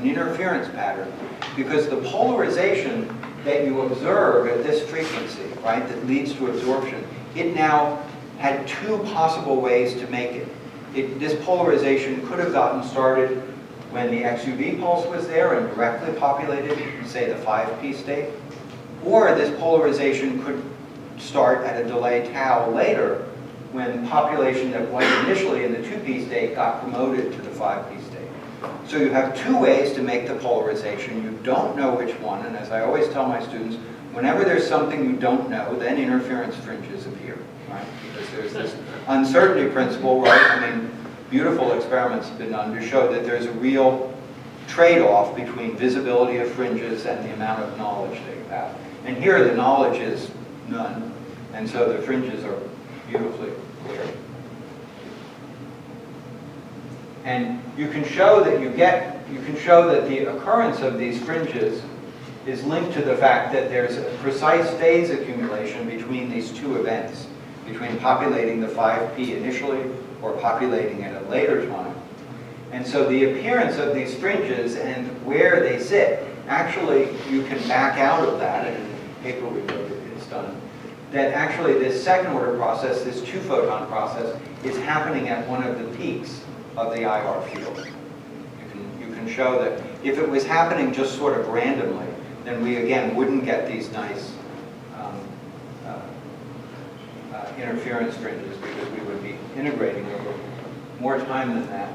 an interference pattern, because the polarization that you observe at this frequency, right, that leads to absorption, it now had two possible ways to make it. This polarization could have gotten started when the XUV pulse was there and directly populated, say, the 5p state, or this polarization could start at a delay tau later when population that was initially in the 2p state got promoted to the 5p state. So you have two ways to make the polarization. You don't know which one, and as I always tell my students, whenever there's something you don't know, then interference fringes appear, right? Because there's this uncertainty principle, right? I mean, beautiful experiments have been done to show that there's a real trade-off between visibility of fringes and the amount of knowledge that you have. And here the knowledge is none, and so the fringes are beautifully clear. And you can show that the occurrence of these fringes is linked to the fact that there's a precise phase accumulation between these two events, between populating the 5p initially or populating at a later time. And so the appearance of these fringes and where they sit, actually you can back out of that, and in the paper we wrote it's done, that actually this second order process, this two-photon process, is happening at one of the peaks of the IR field. You can show that if it was happening just sort of randomly, then we again wouldn't get these nice interference fringes, because we would be integrating over more time than that.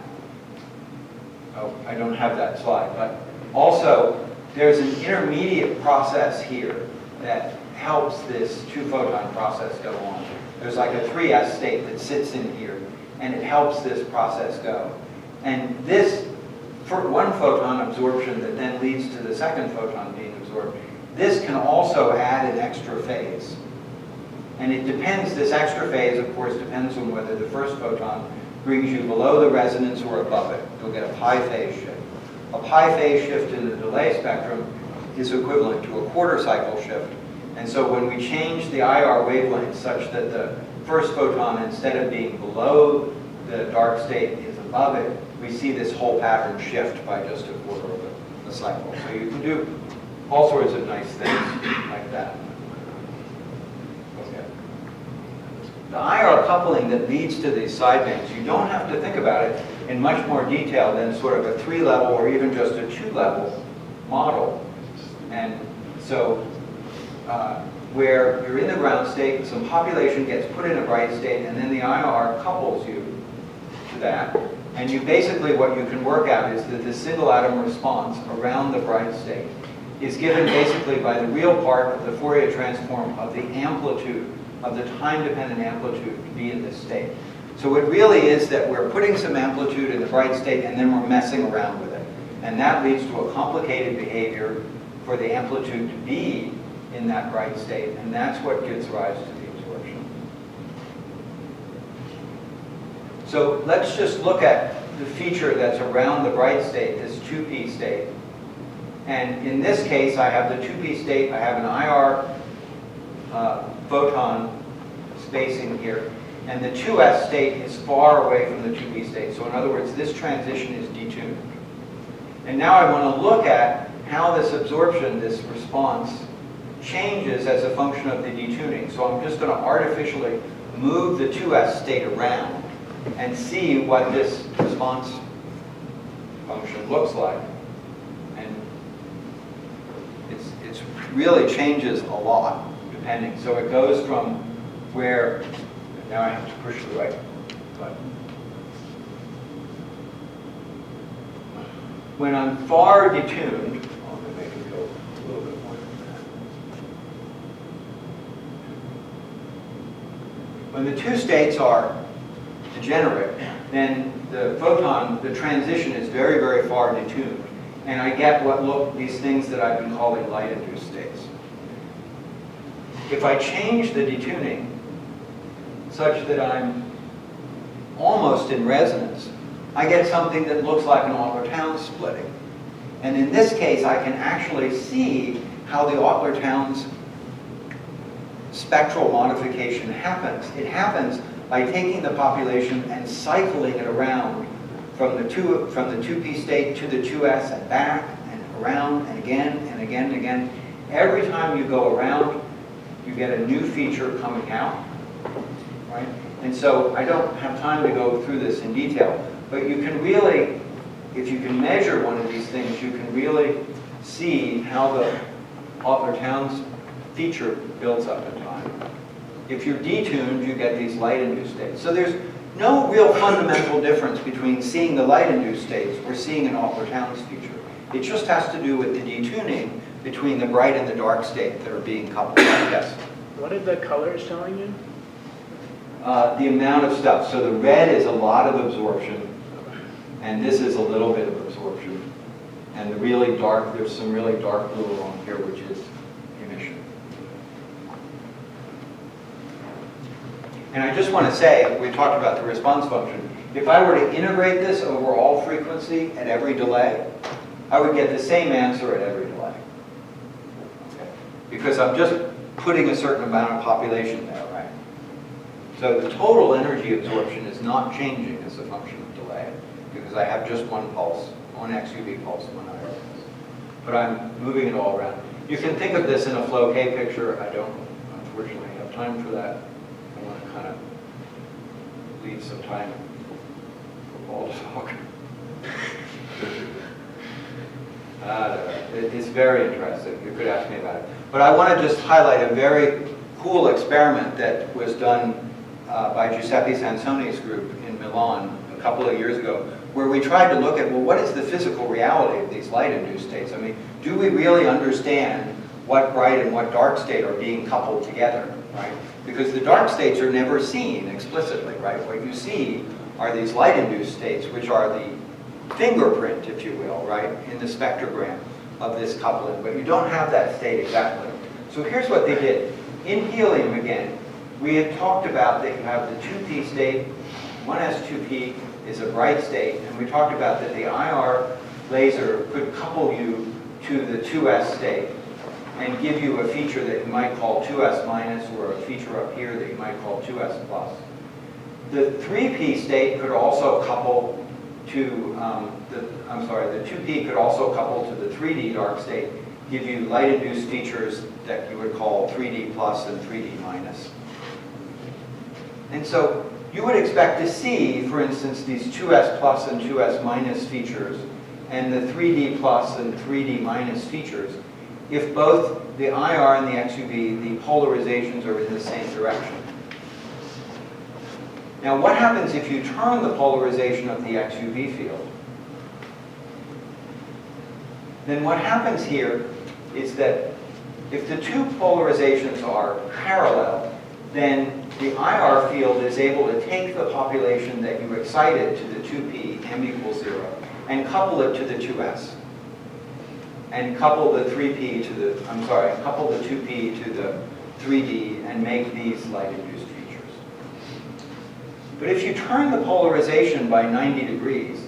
Oh, I don't have that slide, but also there's an intermediate process here that helps this two-photon process go on. There's like a 3s state that sits in here, and it helps this process go. And this one photon absorption that then leads to the second photon being absorbed, this can also add an extra phase. And it depends, this extra phase, of course, depends on whether the first photon brings you below the resonance or above it. You'll get a pi phase shift. A pi phase shift in the delay spectrum is equivalent to a quarter cycle shift. And so when we change the IR wavelength such that the first photon, instead of being below the dark state, is above it, we see this whole pattern shift by just a quarter of a cycle. So you can do all sorts of nice things like that. Okay. The IR coupling that leads to these sidebands, you don't have to think about it in much more detail than sort of a 3-level or even just a 2-level model. And so where you're in the ground state, some population gets put in a bright state, and then the IR couples you to that. And you basically, what you can work out is that the single atom response around the bright state is given basically by the real part of the Fourier transform of the amplitude, of the time-dependent amplitude to be in this state. So it really is that we're putting some amplitude in the bright state and then we're messing around with it. And that leads to a complicated behavior for the amplitude to be in that bright state, and that's what gives rise to the absorption. So let's just look at the feature that's around the bright state, this 2p state. And in this case, I have the 2p state, I have an IR photon spacing here, and the 2s state is far away from the 2p state. So in other words, this transition is detuned. And now I want to look at how this absorption, this response, changes as a function of the detuning. So I'm just going to artificially move the 2s state around and see what this response function looks like. And it's really changes a lot depending. So it goes from where, now I have to push the right button. When I'm far detuned, I'm going to make it go a little bit more than that. When the two states are degenerate, then the photon, the transition is very, very far detuned. And I get what look, these things that I've been calling light-induced states. If I change the detuning such that I'm almost in resonance, I get something that looks like an Adler-Towns splitting. And in this case, I can actually see how the Adler-Towns spectral modification happens. It happens by taking the population and cycling it around from the 2p state to the 2s and back and around and again and again and again. Every time you go around, you get a new feature coming out, right? And so I don't have time to go through this in detail, but you can really, if you can measure one of these things, you can really see how the Altler-Towns feature builds up in time. If you're detuned, you get these light-induced states. So there's no real fundamental difference between seeing the light-induced states or seeing an Altler-Towns feature. It just has to do with the detuning between the bright and the dark state that are being coupled. Yes? What are the colors telling you? The amount of stuff. So the red is a lot of absorption, and this is a little bit of absorption. And the really dark, there's some really dark blue along here, which is emission. And I just want to say, we talked about the response function. If I were to integrate this over all frequency at every delay, I would get the same answer at every delay. Okay? Because I'm just putting a certain amount of population there, right? So the total energy absorption is not changing as a function of delay, because I have just one pulse, one XUV pulse, one IR pulse. But I'm moving it all around. You can think of this in a flow K picture. I don't, unfortunately, have time for that. I want to kind of leave some time for Paul to talk. It's very interesting. You could ask me about it. But I want to just highlight a very cool experiment that was done by Giuseppe Santoni's group in Milan a couple of years ago, where we tried to look at, well, what is the physical reality of these light-induced states? I mean, do we really understand what bright and what dark state are being coupled together, right? Because the dark states are never seen explicitly, right? What you see are these light-induced states, which are the fingerprint, if you will, right, in the spectrogram of this coupling, but you don't have that state exactly. So here's what they did. In helium, again, we had talked about that you have the 2p state, 1s2p is a bright state, and we talked about that the IR laser could couple you to the 2s state and give you a feature that you might call 2s minus, or a feature up here that you might call 2s plus. The 3p state could also couple to, the 2p could also couple to the 3d dark state, give you light-induced features that you would call 3d plus and 3d minus. And so you would expect to see, for instance, these 2s plus and 2s minus features and the 3d plus and 3d minus features if both the IR and the XUV, the polarizations are in the same direction. Now, what happens if you turn the polarization of the XUV field? Then what happens here is that if the two polarizations are parallel, then the IR field is able to take the population that you excited to the 2p, m equals 0, and couple it to the 2s. And couple the 3p to the, couple the 2p to the 3d and make these light-induced features. But if you turn the polarization by 90 degrees,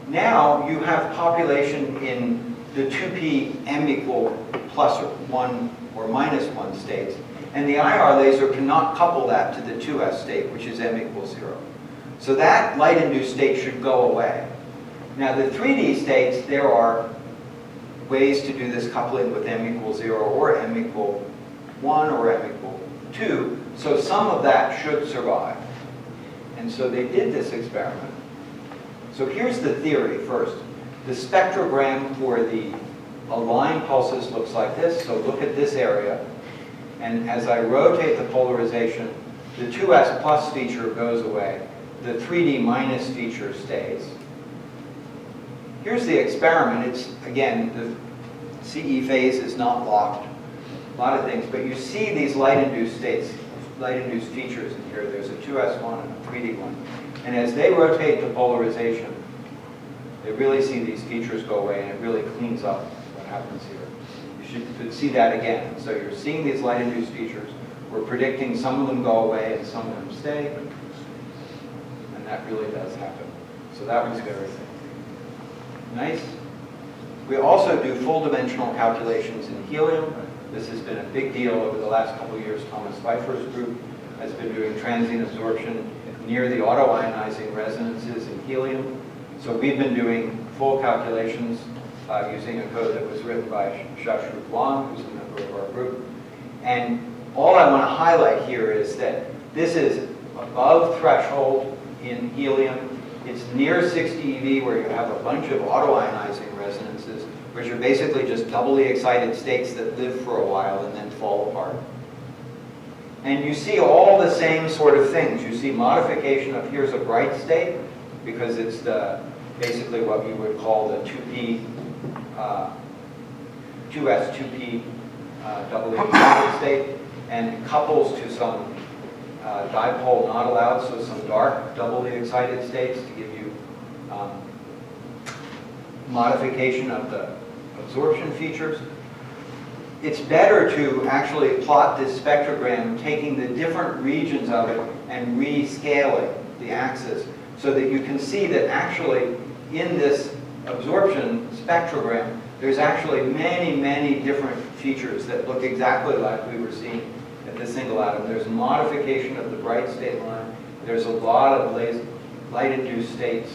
now you have population in the 2p m equal plus 1 or minus 1 states, and the IR laser cannot couple that to the 2s state, which is m equals 0. So that light-induced state should go away. Now the 3D states, there are ways to do this coupling with m equals 0 or m equal 1 or m equal 2, so some of that should survive. And so they did this experiment. So here's the theory first. The spectrogram for the aligned pulses looks like this. So look at this area. And as I rotate the polarization, the 2s plus feature goes away. The 3d minus feature stays. Here's the experiment. It's, again, the CE phase is not locked. A lot of things. But you see these light-induced states, light-induced features in here. There's a 2s1 and a 3d1. And as they rotate the polarization, they really see these features go away, and it really cleans up what happens here. You should see that again. So you're seeing these light-induced features. We're predicting some of them go away and some of them stay. And that really does happen. So that was very nice. We also do full dimensional calculations in helium. This has been a big deal over the last couple of years. Thomas Pfeiffer's group has been doing transient absorption near the autoionizing resonances in helium. So we've been doing full calculations using a code that was written by Shashu Wang, who's a member of our group. And all I want to highlight here is that this is above threshold in helium. It's near 60 eV, where you have a bunch of autoionizing resonances, which are basically just doubly excited states that live for a while and then fall apart. And you see all the same sort of things. You see modification of here's a bright state, because it's basically what you would call the 2p, 2s, 2p doubly excited state, and it couples to some dipole not allowed, so some dark doubly excited states to give you modification of the absorption features. It's better to actually plot this spectrogram taking the different regions of it and rescaling the axis so that you can see that actually in this absorption spectrogram there's actually many, many different features that look exactly like we were seeing at the single atom. There's modification of the bright state line. There's a lot of light-induced states.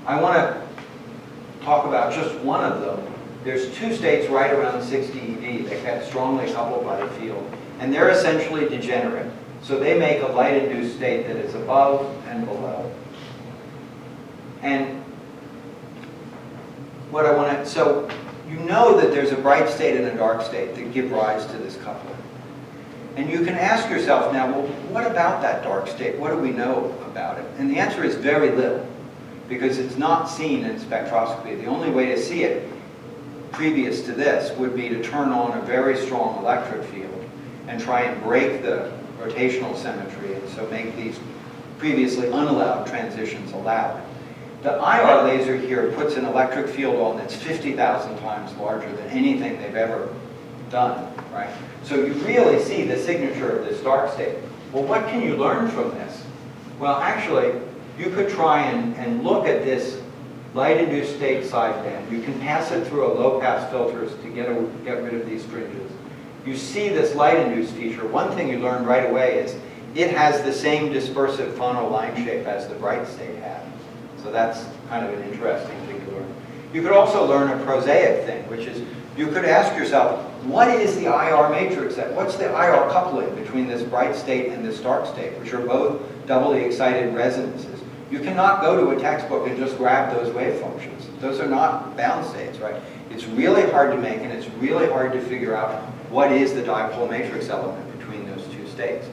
I want to talk about just one of them. There's two states right around 60 eV that get strongly coupled by the field, and they're essentially degenerate. So they make a light-induced state that is above and below. And what I want to, so you know that there's a bright state and a dark state that give rise to this coupling. And you can ask yourself now, well, what about that dark state? What do we know about it? And the answer is very little, because it's not seen in spectroscopy. The only way to see it previous to this would be to turn on a very strong electric field and try and break the rotational symmetry, and so make these previously unallowed transitions allowed. The IR laser here puts an electric field on that's 50,000 times larger than anything they've ever done, right? So you really see the signature of this dark state. Well, what can you learn from this? Well, actually, you could try and look at this light-induced state sideband. You can pass it through a low-pass filters to get rid of these fringes. You see this light-induced feature. One thing you learn right away is it has the same dispersive phono line shape as the bright state had. So that's kind of an interesting thing to learn. You could also learn a prosaic thing, which is you could ask yourself, what is the IR matrix? What's the IR coupling between this bright state and this dark state, which are both doubly excited resonances? You cannot go to a textbook and just grab those wave functions. Those are not bound states, right? It's really hard to make, and it's really hard to figure out what is the dipole matrix element between those two states.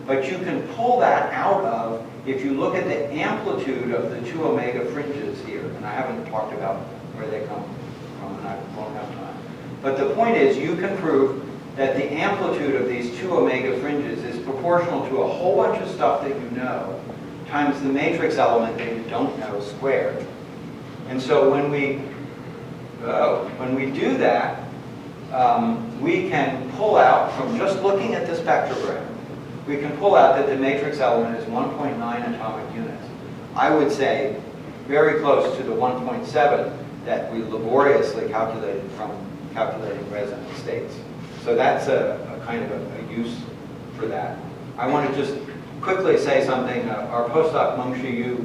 But you can pull that out of, if you look at the amplitude of the 2 omega fringes here, and I haven't talked about where they come from, and I won't have time. But the point is, you can prove that the amplitude of these 2 omega fringes is proportional to a whole bunch of stuff that you know, times the matrix element that you don't know squared. And so when we do that, we can pull out, from just looking at the spectrogram, we can pull out that the matrix element is 1.9 atomic units. I would say very close to the 1.7 that we laboriously calculated from calculating resonant states. So that's a kind of a use for that. I want to just quickly say something. Our postdoc, Mengshi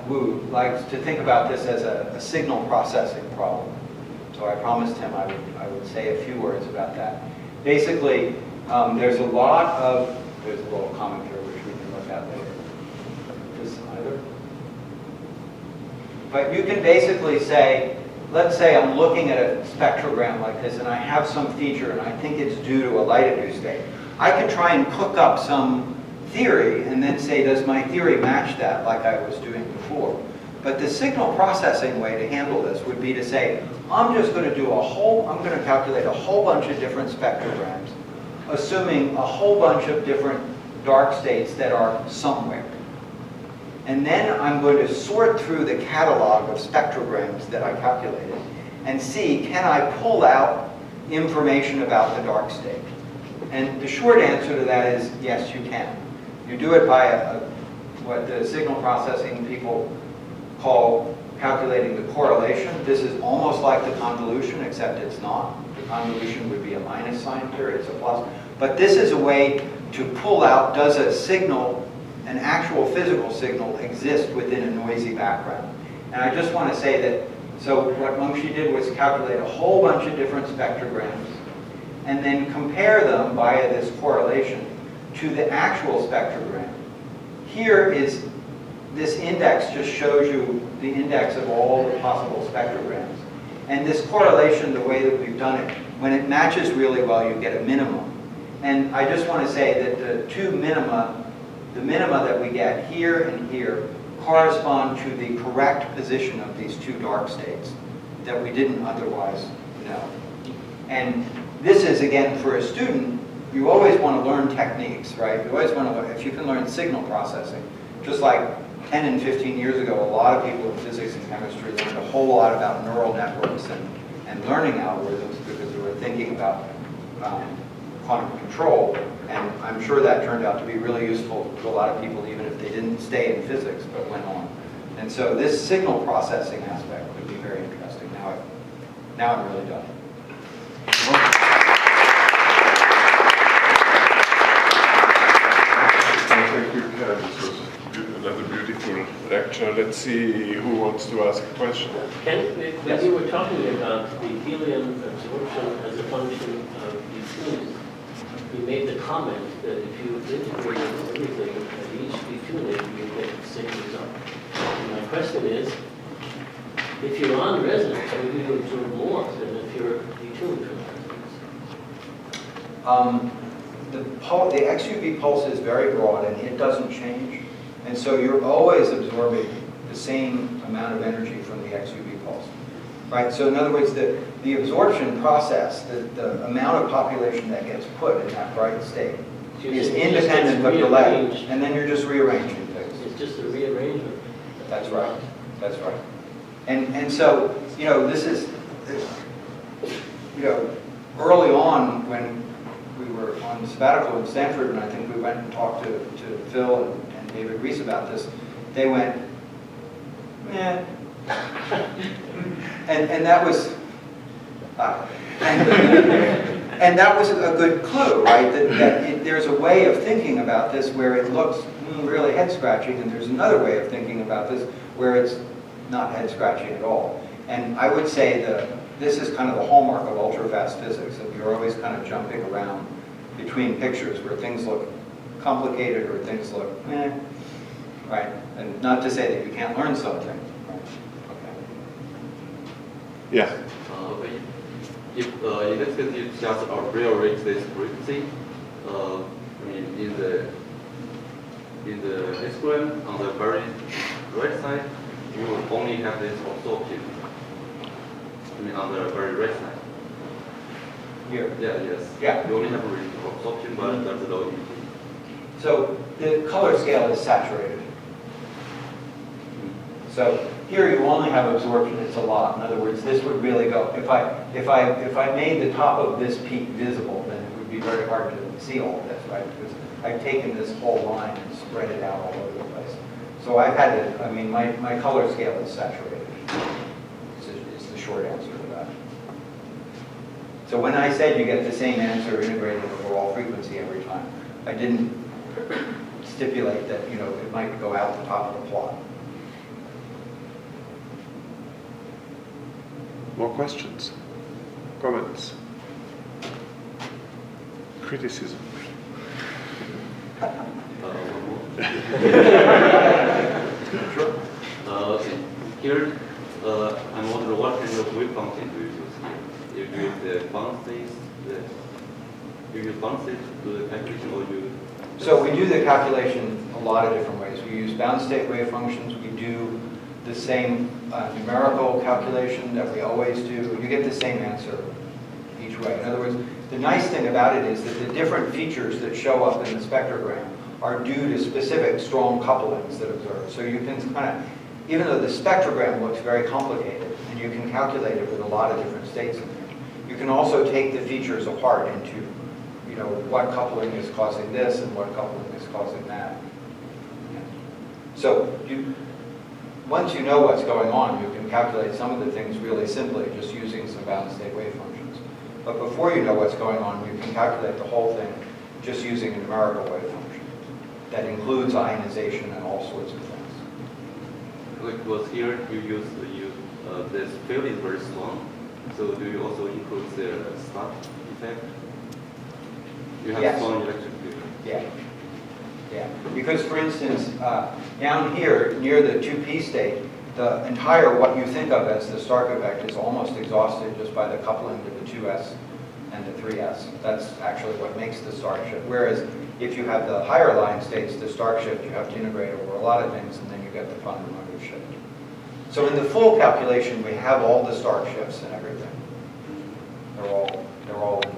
Wu, likes to think about this as a signal processing problem. So I promised him I would say a few words about that. Basically, there's a little comment here which we can look at later. This either. But you can basically say, let's say I'm looking at a spectrogram like this and I have some feature and I think it's due to a light-induced state. I can try and cook up some theory and then say, does my theory match that like I was doing before? But the signal processing way to handle this would be to say, I'm just going to calculate a whole bunch of different spectrograms, assuming a whole bunch of different dark states that are somewhere. And then I'm going to sort through the catalog of spectrograms that I calculated and see, can I pull out information about the dark state? And the short answer to that is, yes, you can. You do it by what the signal processing people call calculating the correlation. This is almost like the convolution, except it's not. The convolution would be a minus sign here, it's a plus. But this is a way to pull out, does a signal, an actual physical signal, exist within a noisy background? And I just want to say that, so what Mengshi did was calculate a whole bunch of different spectrograms and then compare them via this correlation to the actual spectrogram. Here is, this index just shows you the index of all the possible spectrograms. And this correlation, the way that we've done it, when it matches really well, you get a minimum. And I just want to say that the two minima, the minima that we get here and here, correspond to the correct position of these two dark states that we didn't otherwise know. And this is, again, for a student, you always want to learn techniques, right? You always want to learn, if you can learn signal processing, just like 10 and 15 years ago, a lot of people in physics and chemistry learned a whole lot about neural networks and learning algorithms because they were thinking about quantum control. And I'm sure that turned out to be really useful to a lot of people, even if they didn't stay in physics, but went on. And so this signal processing aspect would be very interesting. Now I'm really done. Thank you, Ken. This was another beautiful lecture. Let's see who wants to ask a question. Ken, when you were talking about the helium absorption as a function of detuning, you made the comment that if you integrate everything at each detuning, you get the same result. And my question is, if you're on resonance, will you absorb more than if you're detuned from resonance? The XUV pulse is very broad and it doesn't change. And so you're always absorbing the same amount of energy from the XUV pulse. Right? So in other words, the absorption process, the amount of population that gets put in that bright state is independent of delay. And then you're just rearranging things. It's just a rearrangement. That's right. That's right. And so, this is, early on when we were on sabbatical in Stanford, and I think we went and talked to Phil and David Reese about this, they went, meh. and that was, and that was a good clue, right? That there's a way of thinking about this where it looks really head-scratching, and there's another way of thinking about this where it's not head-scratching at all. And I would say that this is kind of the hallmark of ultra-fast physics, that you're always kind of jumping around between pictures where things look complicated or things look eh, right? And not to say that you can't learn something. Right? Okay. Yeah. If in this case you just rearrange this frequency, in the histogram on the very right side, you will only have this absorption. On the very right side. Here. Yeah, yes. Yeah. You only have absorption, but there's no ET. So the color scale is saturated. So here you only have absorption. It's a lot. In other words, this would really go. If I made the top of this peak visible, then it would be very hard to see all of this, right? Because I've taken this whole line and spread it out all over the place. So I've had to. I mean, my color scale is saturated. Is the short answer to that. So when I said you get the same answer integrated over all frequency every time, I didn't stipulate that it might go out the top of the plot. More questions? Comments? Criticism? Sure. Okay. Here, I'm wondering what kind of wave function do you use here? You use the bounces, you use bounces to the calculation, or you? So we do the calculation a lot of different ways. We use bound state wave functions. We do the same numerical calculation that we always do. You get the same answer each way. In other words, the nice thing about it is that the different features that show up in the spectrogram are due to specific strong couplings that observe. So you can kind of, even though the spectrogram looks very complicated, and you can calculate it with a lot of different states in there, you can also take the features apart into, what coupling is causing this and what coupling is causing that. Yeah. So once you know what's going on, you can calculate some of the things really simply, just using some bound state wave functions. But before you know what's going on, you can calculate the whole thing just using a numerical wave function that includes ionization and all sorts of things. because here you use this field is very strong. So do you also include the slot effect? You have Yes. strong electric field. Yeah. Yeah, because for instance, down here, near the 2p state, the entire, what you think of as the Stark effect is almost exhausted just by the coupling to the 2s and the 3s. That's actually what makes the Stark shift. Whereas if you have the higher lying states, the Stark shift, you have to integrate over a lot of things, and then you get the fundamental shift. So in the full calculation, we have all the Stark shifts and everything. They're all in